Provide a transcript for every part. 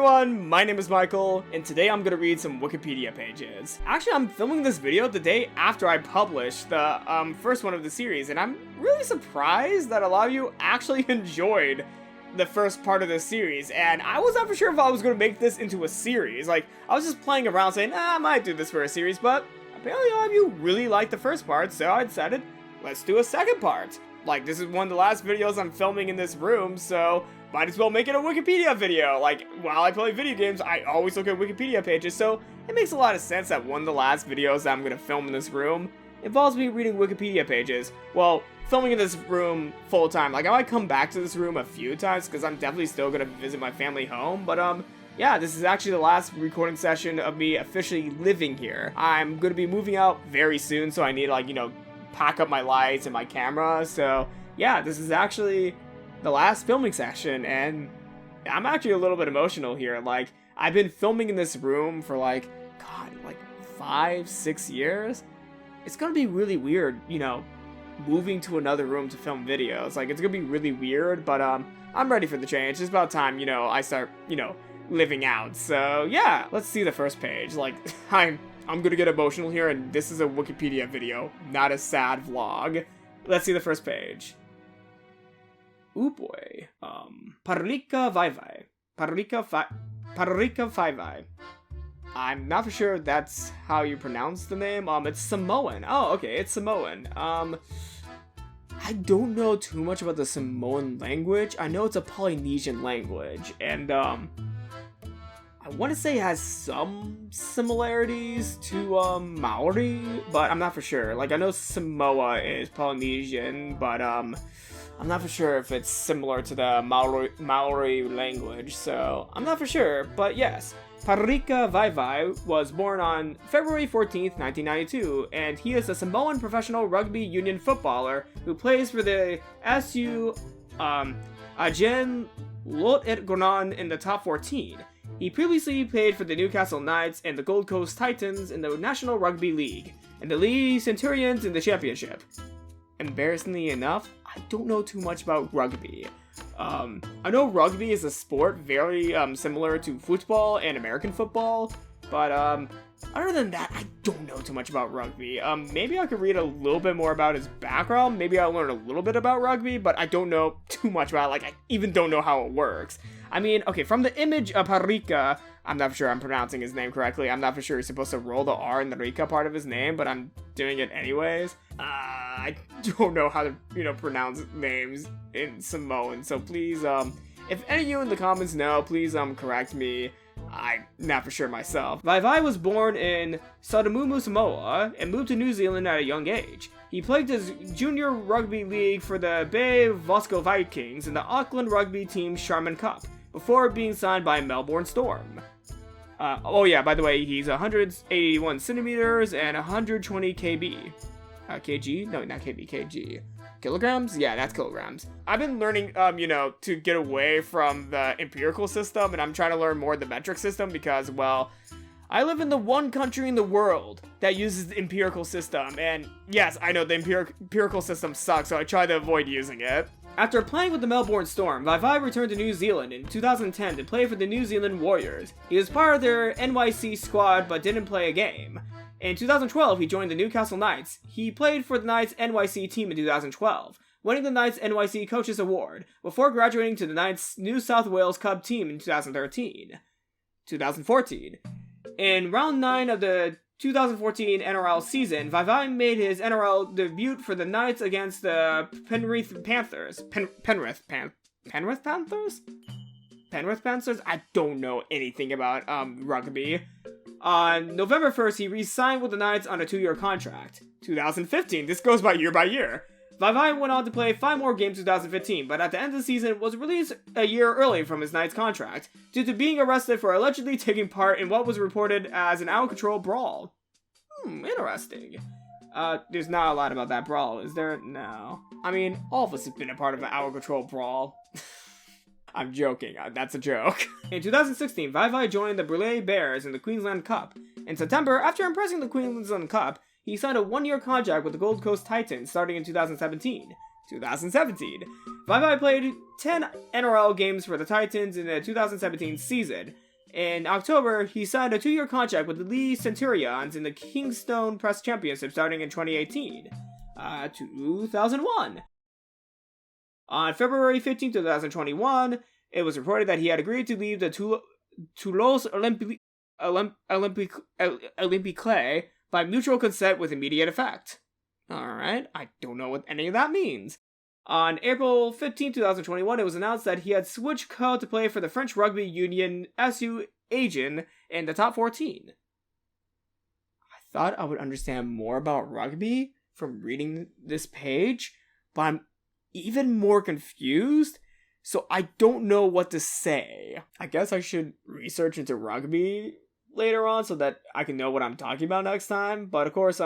everyone, my name is Michael, and today I'm gonna read some Wikipedia pages. Actually, I'm filming this video the day after I published the first one of the series, and I'm really surprised that a lot of you actually enjoyed the first part of this series, and I was not for sure if I was gonna make this into a series. Like, I was just playing around saying, I might do this for a series, but apparently a lot of you really liked the first part, so I decided, let's do a second part. Like, this is one of the last videos I'm filming in this room, so might as well make it a Wikipedia video. Like, while I play video games, I always look at Wikipedia pages, so it makes a lot of sense that one of the last videos that I'm gonna film in this room involves me reading Wikipedia pages. Well, filming in this room full time. Like, I might come back to this room a few times, because I'm definitely still gonna visit my family home, but yeah, this is actually the last recording session of me officially living here. I'm gonna be moving out very soon, so I need to, like, pack up my lights and my camera, so yeah, this is actually the last filming session, and I'm actually a little bit emotional here. Like, I've been filming in this room for like 5-6 years. It's gonna be really weird, moving to another room to film videos. Like, it's gonna be really weird, but I'm ready for the change. It's about time, I start, living out. So yeah, let's see the first page. Like, I'm gonna get emotional here, and this is a Wikipedia video, not a sad vlog. Let's see the first page. Ooh boy. Parlika Vaivai. Parlika Vaivai. I'm not for sure if that's how you pronounce the name. It's Samoan. Oh, okay, it's Samoan. I don't know too much about the Samoan language. I know it's a Polynesian language, and I want to say it has some similarities to Maori, but I'm not for sure. Like, I know Samoa is Polynesian, but I'm not for sure if it's similar to the Maori language, so I'm not for sure. But yes, Parika Vaivai was born on February 14th, 1992, and he is a Samoan professional rugby union footballer who plays for the SU Agen Lot et Gonan in the top 14. He previously played for the Newcastle Knights and the Gold Coast Titans in the National Rugby League, and the Lee Centurions in the Championship. Embarrassingly enough, I don't know too much about rugby. I know rugby is a sport very similar to football and American football, but other than that, I don't know too much about rugby. Maybe I could read a little bit more about his background. Maybe I'll learn a little bit about rugby, but I don't know too much about it. Like, I even don't know how it works. I mean, okay, from the image of Parika, I'm not sure I'm pronouncing his name correctly. I'm not for sure you're supposed to roll the R in the Rika part of his name, but I'm doing it anyways. I don't know how to, pronounce names in Samoan, so please, if any of you in the comments know, please, correct me. I'm not for sure myself. Vaivai was born in Sadamumu, Samoa, and moved to New Zealand at a young age. He played his junior rugby league for the Bay Vosco Vikings in the Auckland rugby team Sharman Cup, before being signed by Melbourne Storm. Oh yeah, by the way, he's 181 centimeters and 120 kb. Kg? No, not kb, kg. Kilograms? Yeah, that's kilograms. I've been learning, to get away from the empirical system, and I'm trying to learn more of the metric system because, well, I live in the one country in the world that uses the empirical system, and yes, I know the empirical system sucks, so I try to avoid using it. After playing with the Melbourne Storm, Vaivai returned to New Zealand in 2010 to play for the New Zealand Warriors. He was part of their NYC squad but didn't play a game. In 2012, he joined the Newcastle Knights. He played for the Knights NYC team in 2012, winning the Knights NYC Coaches Award, before graduating to the Knights New South Wales Cup team in 2014. In round 9 of the 2014 NRL season, Vaivai made his NRL debut for the Knights against the Penrith Panthers? I don't know anything about rugby. On November 1st, he re-signed with the Knights on a 2-year contract. 2015, this goes by year. Vaivai went on to play 5 more games in 2015, but at the end of the season was released a year early from his Knights contract, due to being arrested for allegedly taking part in what was reported as an out-of-control brawl. Interesting. There's not a lot about that brawl, is there? No. I mean, all of us have been a part of an out-of-control brawl. I'm joking, that's a joke. In 2016, Vaivai joined the Brule Bears in the Queensland Cup. In September, after impressing the Queensland Cup, he signed a 1-year contract with the Gold Coast Titans starting in 2017. 2017. Vaivai played 10 NRL games for the Titans in the 2017 season. In October, he signed a 2-year contract with the Lee Centurions in the Kingstone Press Championship starting in 2018. 2001. On February 15, 2021, it was reported that he had agreed to leave the Toulouse Olympique by mutual consent with immediate effect. Alright, I don't know what any of that means. On April 15, 2021, it was announced that he had switched code to play for the French rugby union SU Agen in the top 14. I thought I would understand more about rugby from reading this page, but I'm even more confused, so I don't know what to say. I guess I should research into rugby later on so that I can know what I'm talking about next time, but of course,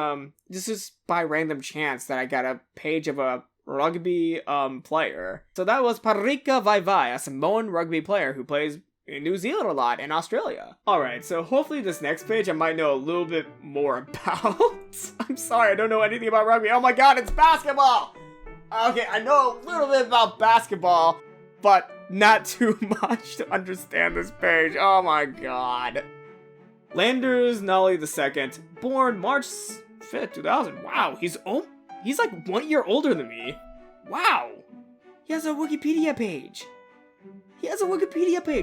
this is by random chance that I got a page of a rugby player. So that was Parika Vaivai, a Samoan rugby player who plays in New Zealand a lot and Australia. Alright, so hopefully this next page I might know a little bit more about. I'm sorry, I don't know anything about rugby. Oh my god, it's basketball! Okay, I know a little bit about basketball, but not too much to understand this page. Oh my god. Landers Nolly II, born March 5th, 2000. Wow, he's like 1 year older than me. Wow. He has a Wikipedia page.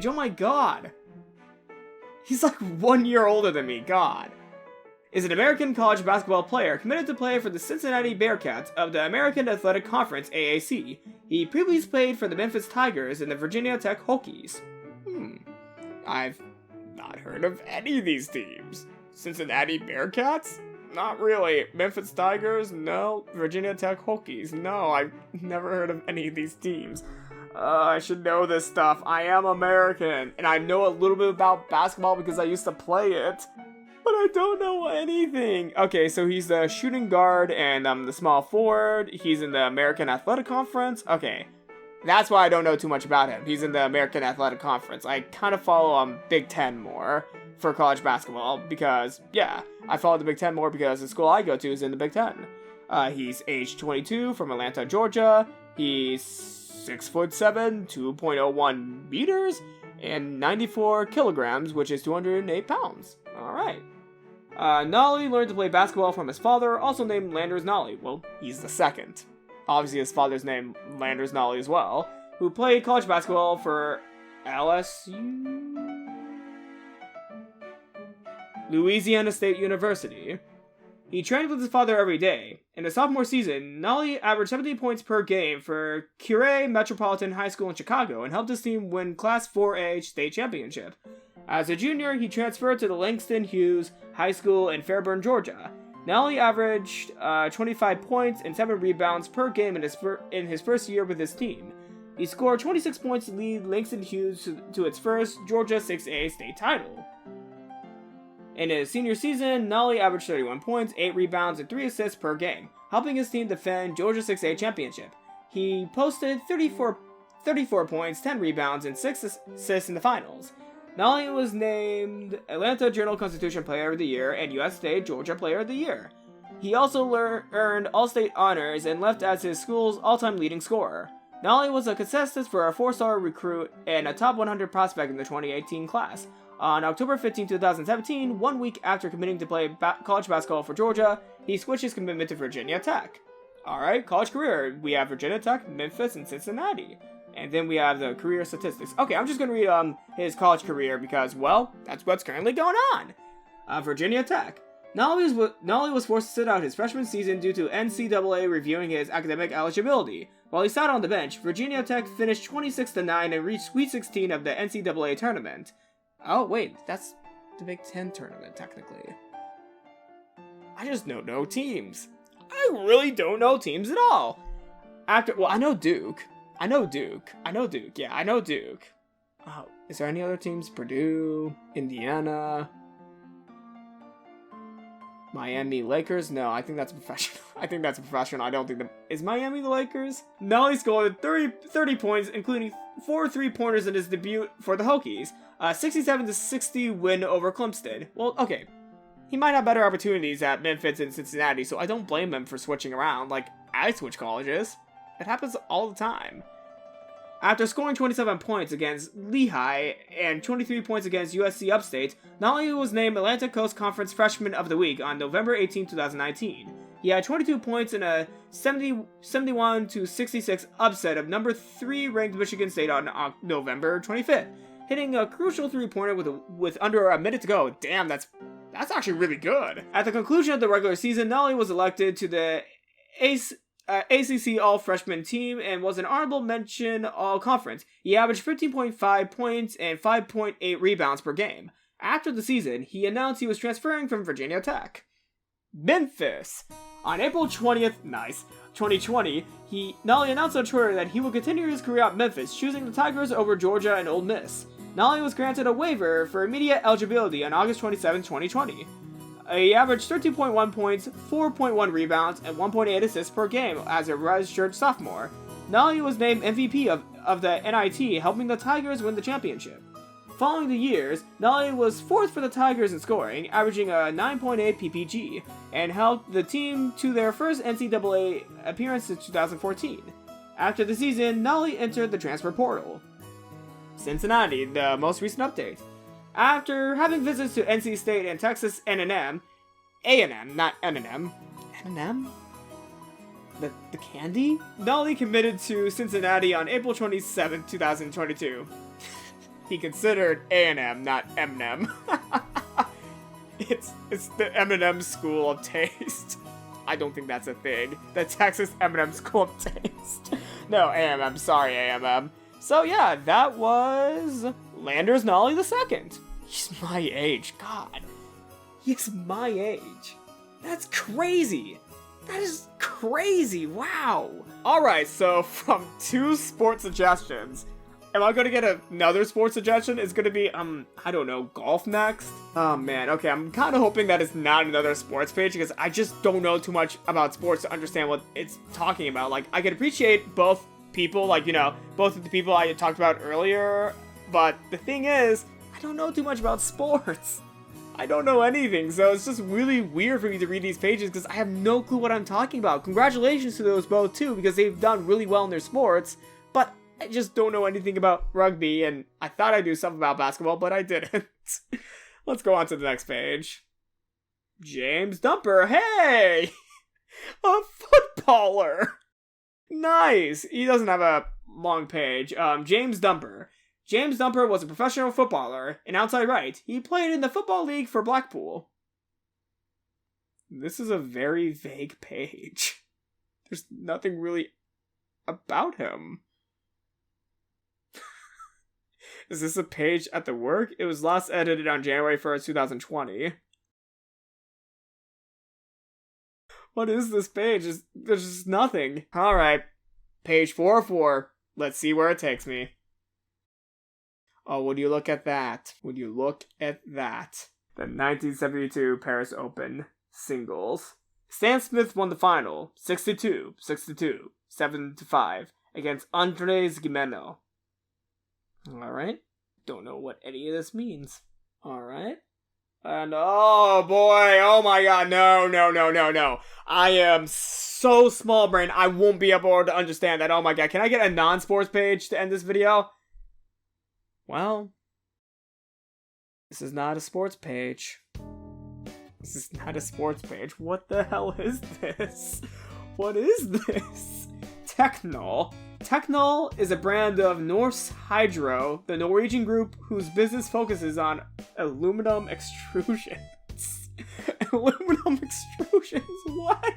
Oh my god. He's like 1 year older than me, god. Is an American college basketball player committed to play for the Cincinnati Bearcats of the American Athletic Conference, AAC. He previously played for the Memphis Tigers and the Virginia Tech Hokies. I've not heard of any of these teams. Cincinnati Bearcats? Not really. Memphis Tigers? No. Virginia Tech Hokies? No, I've never heard of any of these teams. I should know this stuff. I am American, and I know a little bit about basketball because I used to play it. But I don't know anything. Okay, so he's the shooting guard and the small forward. He's in the American Athletic Conference. Okay, that's why I don't know too much about him. He's in the American Athletic Conference. I kind of follow Big Ten more for college basketball because, yeah, I follow the Big Ten more because the school I go to is in the Big Ten. He's age 22 from Atlanta, Georgia. He's 6'7", 2.01 meters, and 94 kilograms, which is 208 pounds. Alright. Nolly learned to play basketball from his father, also named Landers Nolly. Well, he's the second. Obviously, his father's name Landers Nolly as well, who played college basketball for LSU? Louisiana State University. He trained with his father every day. In his sophomore season, Nolly averaged 17 points per game for Curie Metropolitan High School in Chicago and helped his team win Class 4A state championship. As a junior, he transferred to the Langston Hughes High School in Fairburn, Georgia. Nolly averaged 25 points and 7 rebounds per game in his first year with his team. He scored 26 points to lead Langston Hughes to its first Georgia 6A state title. In his senior season, Nolly averaged 31 points, 8 rebounds, and 3 assists per game, helping his team defend Georgia 6A championship. He posted 34 points, 10 rebounds, and 6 assists in the finals. Nolly was named Atlanta Journal-Constitution Player of the Year and U.S. State Georgia Player of the Year. He also earned All-State honors and left as his school's all-time leading scorer. Nolly was a contestant for a 4-star recruit and a top 100 prospect in the 2018 class. On October 15, 2017, 1 week after committing to play college basketball for Georgia, he switched his commitment to Virginia Tech. Alright, college career. We have Virginia Tech, Memphis, and Cincinnati. And then we have the career statistics. Okay, I'm just going to read his college career because, well, that's what's currently going on. Virginia Tech. Nolly was forced to sit out his freshman season due to NCAA reviewing his academic eligibility. While he sat on the bench, Virginia Tech finished 26-9 and reached Sweet 16 of the NCAA tournament. Oh, wait, that's the Big Ten tournament, technically. I just don't know teams. I really don't know teams at all. I know Duke. Yeah, I know Duke. Oh, is there any other teams? Purdue, Indiana, Miami Lakers? No, I think that's professional. I don't think is Miami the Lakers? Nolly scored 30 points, including 4 3-pointers in his debut for the Hokies. 67-60 win over Clemson. Well, okay. He might have better opportunities at Memphis and Cincinnati, so I don't blame him for switching around. Like, I switch colleges. It happens all the time. After scoring 27 points against Lehigh and 23 points against USC Upstate, Nolly was named Atlantic Coast Conference Freshman of the Week on November 18, 2019. He had 22 points in a 71-66 upset of number 3 ranked Michigan State on November 25th, hitting a crucial three-pointer with under a minute to go. Damn, that's actually really good. At the conclusion of the regular season, Nolly was elected to the ACC All-Freshman team and was an honorable mention All-Conference. He averaged 15.5 points and 5.8 rebounds per game. After the season, he announced he was transferring from Virginia Tech. Memphis. On April 20th, 2020, Nolly announced on Twitter that he would continue his career at Memphis, choosing the Tigers over Georgia and Ole Miss. Nolly was granted a waiver for immediate eligibility on August 27, 2020. He averaged 13.1 points, 4.1 rebounds, and 1.8 assists per game as a redshirt sophomore. Nolly was named MVP of the NIT, helping the Tigers win the championship. Following the years, Nolly was 4th for the Tigers in scoring, averaging a 9.8 PPG, and helped the team to their first NCAA appearance since 2014. After the season, Nolly entered the transfer portal. Cincinnati, the most recent update. After having visits to NC State and Texas A&M, not N&M, N&M? The candy? Nolly committed to Cincinnati on April 27, 2022. He considered A&M, not M&M. It's the M&M School of Taste. I don't think that's a thing. The Texas M&M School of Taste. No, A&M, sorry, A&M. So yeah, that was Landers Nolly II. He's my age, God. He's my age. That's crazy. That is crazy, wow. Alright, so from 2 sports suggestions, am I gonna get another sports suggestion? It's gonna be, I don't know, golf next? Oh man, okay, I'm kind of hoping that it's not another sports page because I just don't know too much about sports to understand what it's talking about. Like, I can appreciate both people, like, you know, both of the people I talked about earlier, but the thing is, I don't know too much about sports. I don't know anything, so it's just really weird for me to read these pages because I have no clue what I'm talking about. Congratulations to those both too, because they've done really well in their sports, but I just don't know anything about rugby, and I thought I'd do something about basketball, but I didn't. Let's go on to the next page. James Dumper, hey! A footballer! Nice! He doesn't have a long page. James Dumper. James Dumper was a professional footballer, an outside right. He played in the Football League for Blackpool. This is a very vague page. There's nothing really about him. Is this a page at the work? It was last edited on January 1st, 2020. What is this page? There's just nothing. Alright. Page 404. Let's see where it takes me. Oh, would you look at that? Would you look at that? The 1972 Paris Open singles. Stan Smith won the final, 62, 7-5, against Andres Gimeno. Alright. Don't know what any of this means. Alright. And oh boy, oh my god, no. I am so small brain, I won't be able to understand that. Oh my god, can I get a non-sports page to end this video? Well, this is not a sports page. This is not a sports page. What the hell is this? What is this? Technol. Technol is a brand of Norsk Hydro, the Norwegian group whose business focuses on aluminum extrusions. Aluminum extrusions? What?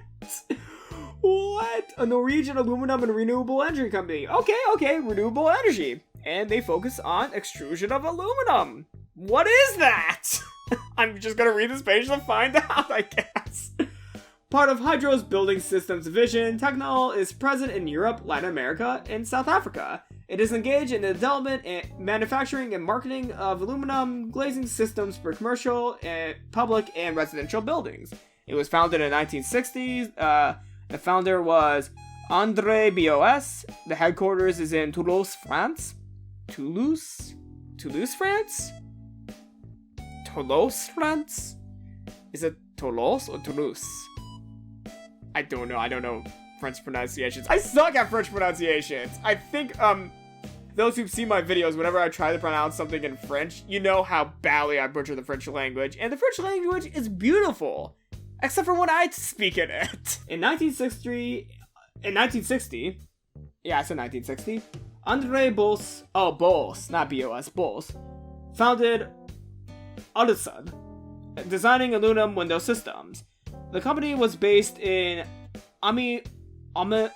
What? A Norwegian aluminum and renewable energy company. Okay, renewable energy. And they focus on extrusion of aluminum. What is that? I'm just gonna read this page to find out, I guess. Part of Hydro's Building Systems division, Technol is present in Europe, Latin America, and South Africa. It is engaged in the development, and manufacturing, and marketing of aluminum glazing systems for commercial, and public, and residential buildings. It was founded in the 1960s. The founder was André Bios. The headquarters is in Toulouse, France. Toulouse, France? Toulouse, France? Is it Toulouse or Toulouse? I don't know French pronunciations. I suck at French pronunciations. I think, Those who've seen my videos, whenever I try to pronounce something in French, you know how badly I butcher the French language, and the French language is beautiful, except for when I speak in it. In 1960, yeah, I said 1960, André Bos, not B-O-S, Bos, founded Alusad, designing aluminum window systems. The company was based in Amidonius,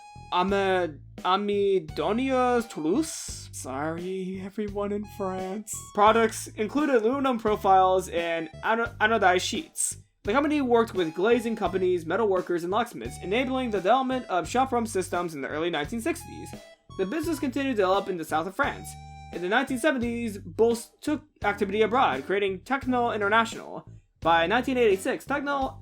Toulouse. Sorry, everyone in France. Products included aluminum profiles and anodized sheets. The company worked with glazing companies, metal workers, and locksmiths, enabling the development of shop-run systems in the early 1960s. The business continued to develop in the south of France. In the 1970s, Bos took activity abroad, creating Techno International. By 1986, Techno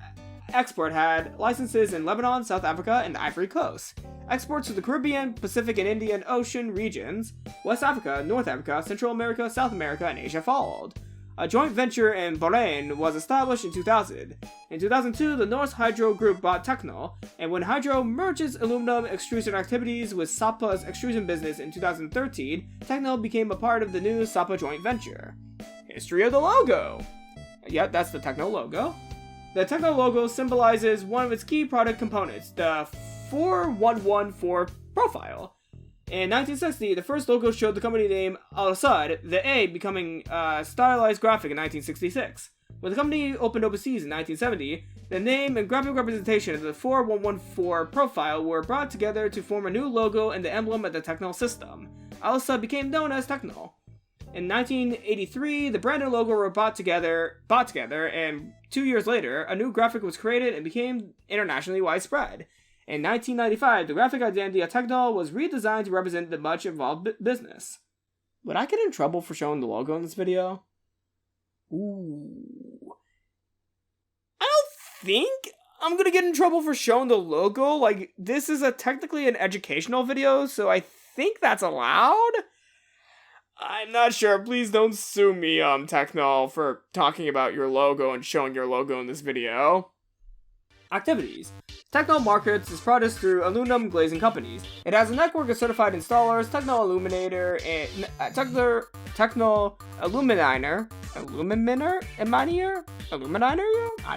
Export had licenses in Lebanon, South Africa, and the Ivory Coast. Exports to the Caribbean, Pacific, and Indian Ocean regions, West Africa, North Africa, Central America, South America, and Asia followed. A joint venture in Bahrain was established in 2000. In 2002, the Norsk Hydro Group bought Techno, and when Hydro merges aluminum extrusion activities with Sapa's extrusion business in 2013, Techno became a part of the new Sapa joint venture. History of the logo. Yep, that's the Techno logo. The Techno logo symbolizes one of its key product components, the 4114 profile. In 1960, the first logo showed the company name Al-Assad, the A becoming a stylized graphic in 1966. When the company opened overseas in 1970, the name and graphic representation of the 4114 profile were brought together to form a new logo and the emblem of the Techno system. Al-Assad became known as Techno. In 1983, the brand and logo were bought together, and 2 years later, a new graphic was created and became internationally widespread. In 1995, the graphic identity of Techno was redesigned to represent the much involved business. Would I get in trouble for showing the logo in this video? Ooh. I don't think I'm gonna get in trouble for showing the logo. Like, this is technically an educational video, so I think that's allowed? I'm not sure. Please don't sue me, Techno, for talking about your logo and showing your logo in this video. Activities. Techno markets its products through aluminum glazing companies. It has a network of certified installers, Techno Illuminator, and Techno Illuminator, I'm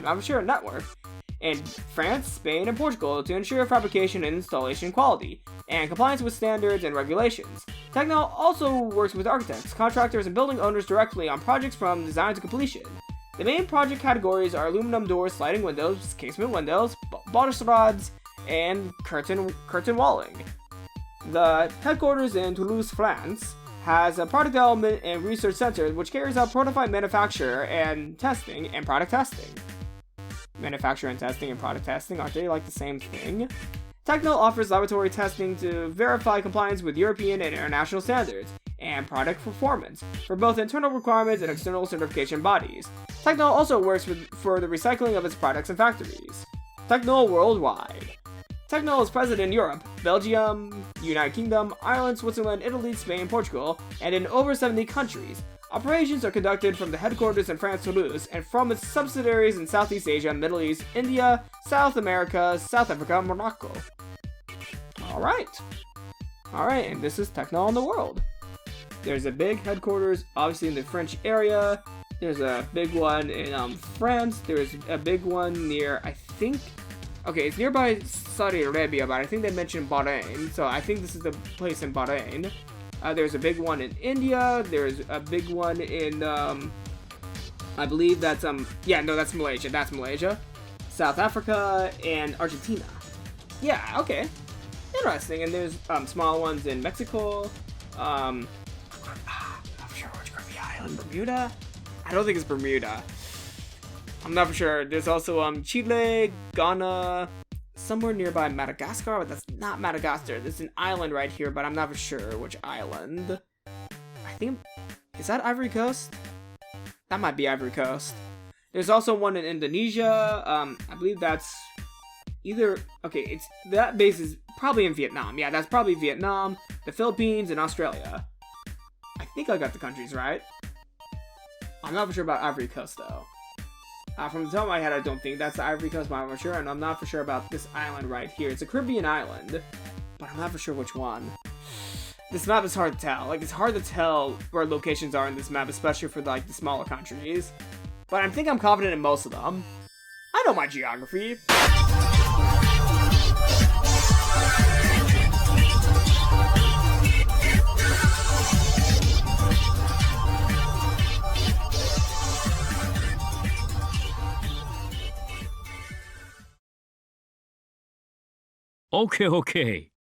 not sure, network, in France, Spain, and Portugal to ensure fabrication and installation quality, and compliance with standards and regulations. Techno also works with architects, contractors, and building owners directly on projects from design to completion. The main project categories are aluminum doors, sliding windows, casement windows, balustrades, and curtain walling. The headquarters in Toulouse, France, has a product development and research center which carries out prototype manufacture and testing and product testing. Manufacture and testing and product testing, aren't they like the same thing? Techno offers laboratory testing to verify compliance with European and international standards, and product performance, for both internal requirements and external certification bodies. Techno also works for the recycling of its products and factories. Techno worldwide. Techno is present in Europe, Belgium, United Kingdom, Ireland, Switzerland, Italy, Spain, Portugal, and in over 70 countries. Operations are conducted from the headquarters in France, Toulouse, and from its subsidiaries in Southeast Asia, Middle East, India, South America, South Africa, and Morocco. Alright, and this is Techno in the world. There's a big headquarters, obviously in the French area. There's a big one in France. There's a big one near, I think, okay, it's nearby Saudi Arabia, but I think they mentioned Bahrain, so I think this is the place in Bahrain. There's a big one in India. There's a big one in, I believe that's, that's Malaysia. That's Malaysia. South Africa, and Argentina. Yeah, okay. Interesting. And there's small ones in Mexico. I'm not sure which Caribbean island. Bermuda? I don't think it's Bermuda. I'm not for sure. There's also Chile, Ghana, somewhere nearby Madagascar, but that's not Madagascar. There's an island right here, but I'm not for sure which island. I think, is that Ivory Coast? That might be Ivory Coast. There's also one in Indonesia. I believe that's either, okay, that base is probably in Vietnam. Yeah, that's probably Vietnam, the Philippines, and Australia. I think I got the countries right. I'm not for sure about Ivory Coast, though. From the top of my head, I don't think that's the Ivory Coast, but I'm not for sure, and I'm not for sure about this island right here. It's a Caribbean island, but I'm not for sure which one. this map is hard to tell. Like, it's hard to tell where locations are in this map, especially for, like, the smaller countries. But I think I'm confident in most of them. I know my geography. Okay, okay.